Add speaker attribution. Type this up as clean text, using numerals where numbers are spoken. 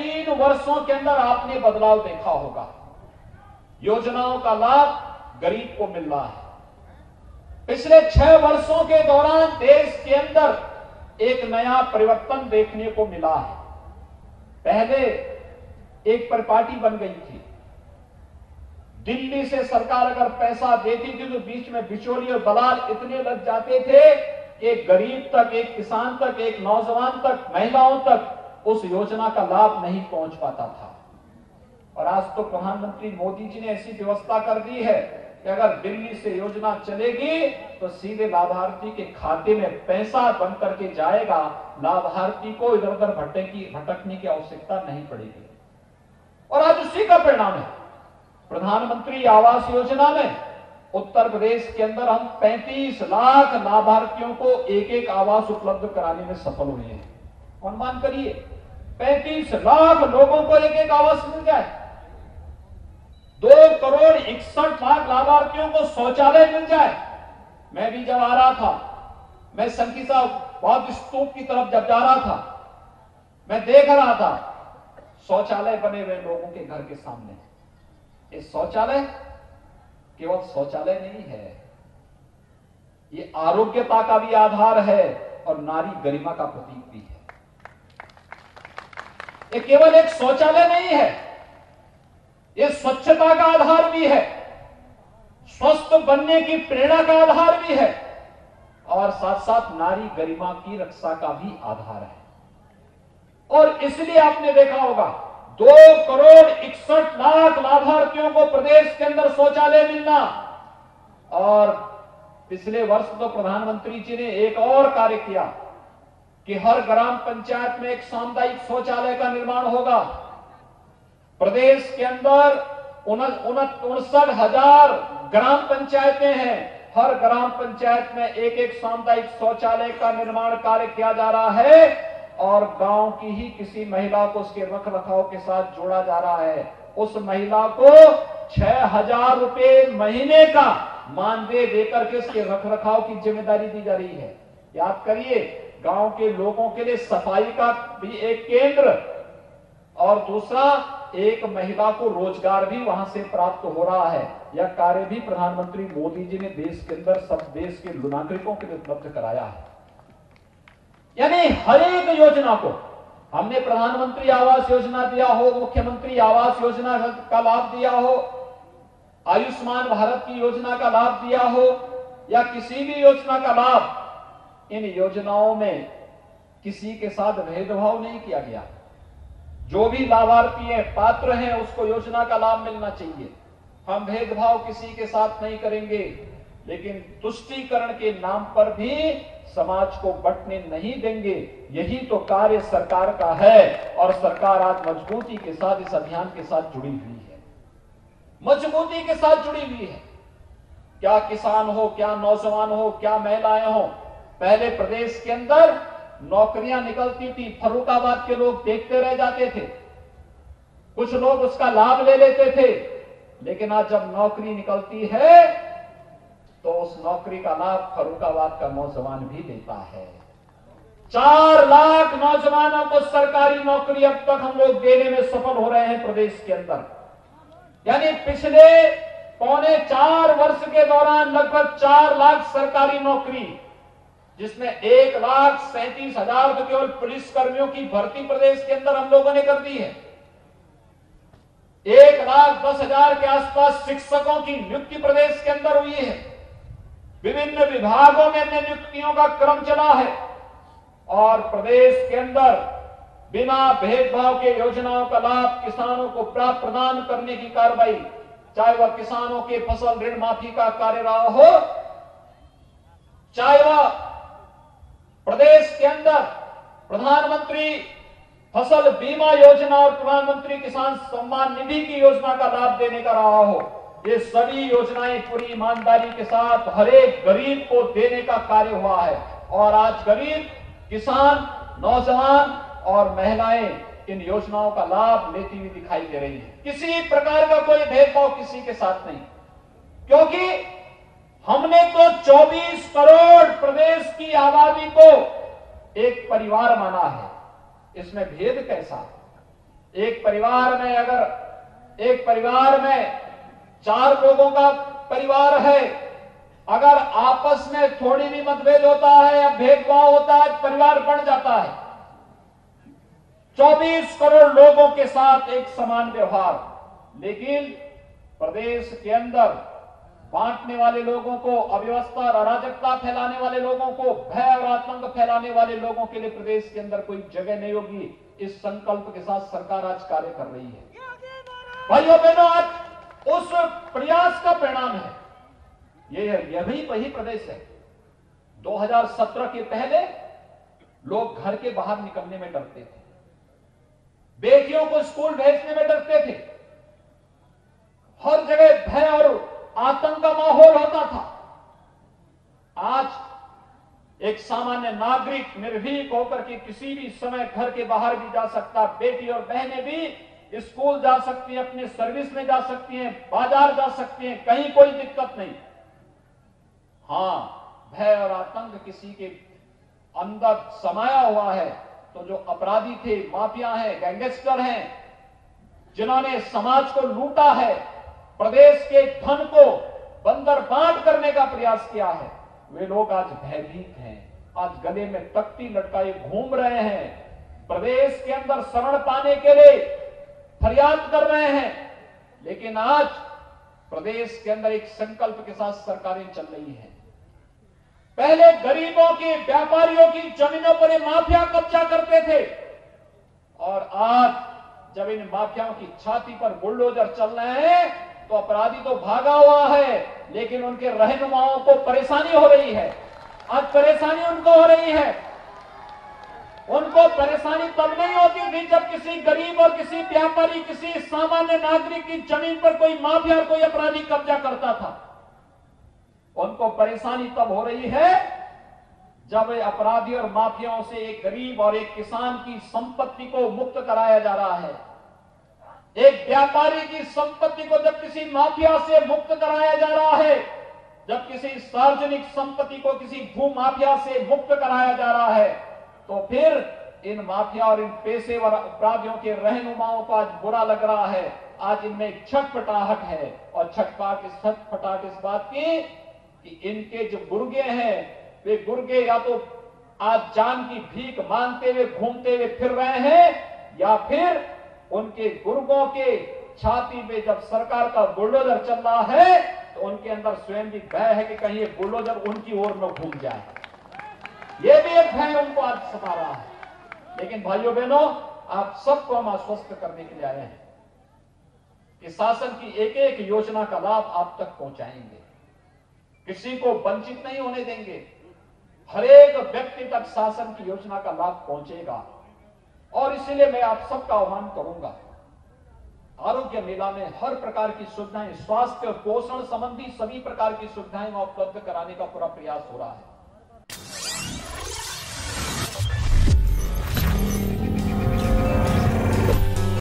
Speaker 1: 3 वर्षों के अंदर आपने बदलाव देखा होगा। योजनाओं का लाभ गरीब को मिल रहा है। पिछले 6 वर्षों के दौरान देश के अंदर एक नया परिवर्तन देखने को मिला है। पहले एक परिपाटी बन गई थी। दिल्ली से सरकार अगर पैसा देती थी तो बीच में बिचौलिए और दलाल इतने लग जाते थे कि एक गरीब तक, एक किसान तक, एक नौजवान तक, महिलाओं तक उस योजना का लाभ नहीं पहुंच पाता था। और आज तो प्रधानमंत्री मोदी जी ने ऐसी व्यवस्था कर दी है कि अगर दिल्ली से योजना चलेगी तो सीधे लाभार्थी के खाते में पैसा बन करके जाएगा। लाभार्थी को इधर उधर भटकने की आवश्यकता नहीं पड़ेगी। और आज उसी का परिणाम है। प्रधानमंत्री आवास योजना में उत्तर प्रदेश के अंदर हम 35 लाख लाभार्थियों को एक आवास उपलब्ध कराने में सफल हुए हैं। अनुमान करिए 35 लाख लोगों को एक आवास मिल जाए। 2 करोड़ 61 लाख लाभार्थियों को शौचालय मिल जाए। मैं भी जब आ रहा था, मैं संकीसा बौद्ध स्तूप की तरफ जब जा रहा था, मैं देख रहा था शौचालय बने हुए लोगों के घर के सामने। ये शौचालय केवल शौचालय नहीं है, ये आरोग्यता का भी आधार है और नारी गरिमा का प्रतीक भी है। ये केवल एक शौचालय नहीं है, ये स्वच्छता का आधार भी है, स्वस्थ बनने की प्रेरणा का आधार भी है और साथ साथ नारी गरिमा की रक्षा का भी आधार है। और इसलिए आपने देखा होगा 2 करोड़ 61 लाख लाभार्थियों को प्रदेश के अंदर शौचालय मिलना। और पिछले वर्ष तो प्रधानमंत्री जी ने एक और कार्य किया कि हर ग्राम पंचायत में एक सामुदायिक शौचालय का निर्माण होगा। प्रदेश के अंदर 59,000 ग्राम पंचायतें हैं। हर ग्राम पंचायत में एक सामुदायिक शौचालय का निर्माण कार्य किया जा रहा है और गांव की ही किसी महिला को उसके रख रखाव के साथ जोड़ा जा रहा है। उस महिला को 6,000 रुपए महीने का मानदेय देकर के उसके रख रखाव की जिम्मेदारी दी जा रही है। याद करिए, गांव के लोगों के लिए सफाई का भी एक केंद्र और दूसरा एक महिला को रोजगार भी वहां से प्राप्त हो रहा है। यह कार्य भी प्रधानमंत्री मोदी जी ने देश के अंदर सब देश के नागरिकों के लिए उपलब्ध कराया है। यानी हर एक योजना को हमने प्रधानमंत्री आवास योजना दिया हो, मुख्यमंत्री आवास योजना का लाभ दिया हो, आयुष्मान भारत की योजना का लाभ दिया हो या किसी भी योजना का लाभ, इन योजनाओं में किसी के साथ भेदभाव नहीं किया गया। जो भी लाभार्थी है, पात्र हैं, उसको योजना का लाभ मिलना चाहिए। हम भेदभाव किसी के साथ नहीं करेंगे, लेकिन तुष्टीकरण के नाम पर भी समाज को बंटने नहीं देंगे। यही तो कार्य सरकार का है और सरकार आज मजबूती के साथ इस अभियान के साथ जुड़ी हुई है, मजबूती के साथ जुड़ी हुई है। क्या किसान हो, क्या नौजवान हो, क्या महिलाएं हो, पहले प्रदेश के अंदर नौकरियां निकलती थी, फर्रुखाबाद के लोग देखते रह जाते थे, कुछ लोग उसका लाभ ले लेते थे, लेकिन आज जब नौकरी निकलती है तो उस नौकरी का लाभ फर्रुखाबाद का नौजवान भी लेता है। 4 लाख नौजवानों को सरकारी नौकरी अब तक हम लोग देने में सफल हो रहे हैं प्रदेश के अंदर। यानी पिछले 4.25 वर्ष के दौरान लगभग 4 लाख सरकारी नौकरी, जिसमें 1,37,000 तो केवल पुलिस कर्मियों की भर्ती प्रदेश के अंदर हम लोगों ने कर दी है। 1,10,000 के आसपास शिक्षकों की नियुक्ति प्रदेश के अंदर हुई है। विभिन्न विभागों में नियुक्तियों का क्रम चला है और प्रदेश के अंदर बिना भेदभाव के योजनाओं का लाभ किसानों को प्राप्त प्रदान करने की कार्रवाई, चाहे वह किसानों के फसल ऋण माफी का कार्य रहा हो, चाहे वह प्रदेश के अंदर प्रधानमंत्री फसल बीमा योजना और प्रधानमंत्री किसान सम्मान निधि की योजना का लाभ देने का रहा हो, ये सभी योजनाएं पूरी ईमानदारी के साथ हर एक गरीब को देने का कार्य हुआ है। और आज गरीब, किसान, नौजवान और महिलाएं इन योजनाओं का लाभ लेती हुई दिखाई दे रही है। किसी प्रकार का कोई भेदभाव किसी के साथ नहीं, क्योंकि हमने तो 24 करोड़ प्रदेश की आबादी को एक परिवार माना है। इसमें भेद कैसा? एक परिवार में 4 लोगों का परिवार है, अगर आपस में थोड़ी भी मतभेद होता है या भेदभाव होता है, परिवार बन जाता है। 24 करोड़ लोगों के साथ एक समान व्यवहार, लेकिन प्रदेश के अंदर बांटने वाले लोगों को, अव्यवस्था और अराजकता फैलाने वाले लोगों को, भय और आतंक फैलाने वाले लोगों के लिए प्रदेश के अंदर कोई जगह नहीं होगी। इस संकल्प के साथ सरकार आज कार्य कर रही है। भाइयों बहनों, आज उस प्रयास का परिणाम है यह भी वही प्रदेश है। 2017 के पहले लोग घर के बाहर निकलने में डरते थे, बेटियों को स्कूल भेजने में डरते थे, हर जगह भय और आतंक का माहौल होता था। आज एक सामान्य नागरिक निर्भीक होकर के किसी भी समय घर के बाहर भी जा सकता, बेटी और बहनें भी स्कूल जा सकती हैं, अपने सर्विस में जा सकती हैं, बाजार जा सकती हैं, कहीं कोई दिक्कत नहीं। हां, भय और आतंक किसी के अंदर समाया हुआ है तो जो अपराधी थे, माफिया हैं, गैंगस्टर हैं, जिन्होंने समाज को लूटा है, प्रदेश के धन को बंदरबांट करने का प्रयास किया है, वे लोग आज भयभीत हैं। आज गले में तख्ती लटकाए घूम रहे हैं, प्रदेश के अंदर शरण पाने के लिए फरियाद कर रहे हैं। लेकिन आज प्रदेश के अंदर एक संकल्प के साथ सरकारें चल रही हैं। पहले गरीबों की, व्यापारियों की जमीनों पर ये माफिया कब्जा करते थे, और आज जब इन माफियाओं की छाती पर बुलडोजर चल रहे हैं तो अपराधी तो भागा हुआ है, लेकिन उनके रहनुमाओं को परेशानी हो रही है। आज परेशानी उनको हो रही है। उनको परेशानी तब नहीं होती थी जब किसी गरीब और किसी व्यापारी, किसी सामान्य नागरिक की जमीन पर कोई माफिया और कोई अपराधी कब्जा करता था। उनको परेशानी तब हो रही है जब अपराधी और माफियाओं से एक गरीब और एक किसान की संपत्ति को मुक्त कराया जा रहा है। एक व्यापारी की संपत्ति को जब किसी माफिया से मुक्त कराया जा रहा है, जब किसी सार्वजनिक संपत्ति को किसी भू माफिया से मुक्त कराया जा रहा है, तो फिर इन माफिया और इन पेशेवर अपराधियों के रहनुमाओं को आज बुरा लग रहा है। आज इनमें एक छटपटाहट है, और छटपटाहट इस बात की कि इनके जो गुर्गे हैं, वे गुर्गे या तो आज जान की भीख मांगते हुए घूमते हुए फिर रहे हैं, या फिर उनके गुर्गों के छाती पे जब सरकार का बुलडोजर चल रहा है तो उनके अंदर स्वयं भी भय है कि कहीं ये बुलडोजर उनकी ओर न घूम जाए। ये भी एक भय उनको आज सता रहा है। लेकिन भाइयों बहनों, आप सबको हम आश्वस्त करने के लिए आए हैं कि शासन की एक एक योजना का लाभ आप तक पहुंचाएंगे, किसी को वंचित नहीं होने देंगे। हर एक व्यक्ति तक शासन की योजना का लाभ पहुंचेगा। और इसीलिए मैं आप सबका आह्वान करूंगा, आरोग्य मेला में हर प्रकार की सुविधाएं, स्वास्थ्य और पोषण संबंधी सभी प्रकार की सुविधाएं उपलब्ध कराने का पूरा प्रयास हो रहा है।